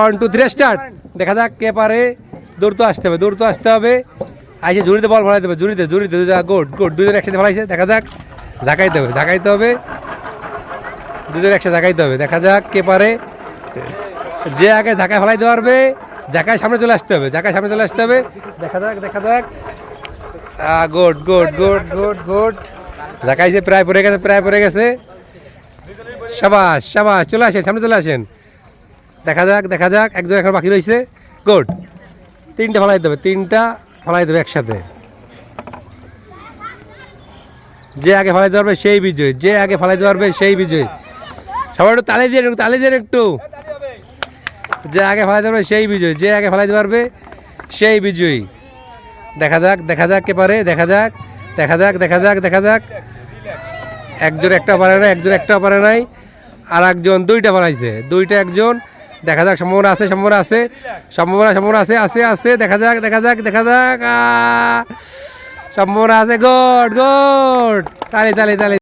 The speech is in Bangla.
1 2 3 স্টার্ট। দেখা যাক কে পারে। দৌড় তো আসতে হবে, দৌড় তো আসতে হবে। আইসে ঝুড়িতে বল ফেলাইতে হবে, ঝুড়িতে ঝুড়িতে। গুড গুড, দুজন একসাথে ফেলাইছে। দেখা যাক, ঝাঁকাইতে হবে, ঝাঁকাইতে হবে, দুজন একসাথে ঝাঁকাইতে হবে। দেখা যাক কে পারে। যে আগে ঝাঁকায় ফেলাইতে পারবে, ঝাঁকায় সামনে চলে আসতে হবে, ঝাঁকায় সামনে চলে আসতে হবে। দেখা যাক, দেখা যাক। Good good good good good. ঝাঁকাইছে, প্রায় পড়ে গেছে, প্রায় পড়ে গেছে। সাবাস সাবাস, চলে আসেন, সামনে চলে আসেন। দেখা যাক, দেখা যাক, একজন এখন বাকি রয়েছে। গুড, তিনটা ফেলাই দেবে, তিনটা ফেলাই দেবে একসাথে। যে আগে ফেলাইতে পারবে সেই বিজয়, যে আগে ফেলাইতে পারবে সেই বিজয়। সবাই একটু তালি দিয়ে, একটু তালি দিয়ে একটু। যে আগে ফেলাইতে পারবে সেই বিজয়, যে আগে ফেলাইতে পারবে সেই বিজয়ী। দেখা যাক, দেখা যাক কে পারে। দেখা যাক, দেখা যাক, দেখা যাক, দেখা যাক। একজন একটা পারে না, একজন একটা পারে নাই, আর একজন দুইটা পারাইছে, দুইটা একজন। দেখা যাক, সম্ভাবনা আছে, সম্ভাবনা আছে, সম্ভাবনা সম্ভাবনা আছে, আছে আছে। দেখা যাক, দেখা যাক, দেখা যাক। সম্ভাবনা আছে। গুড গুড, তালি তালি তালি।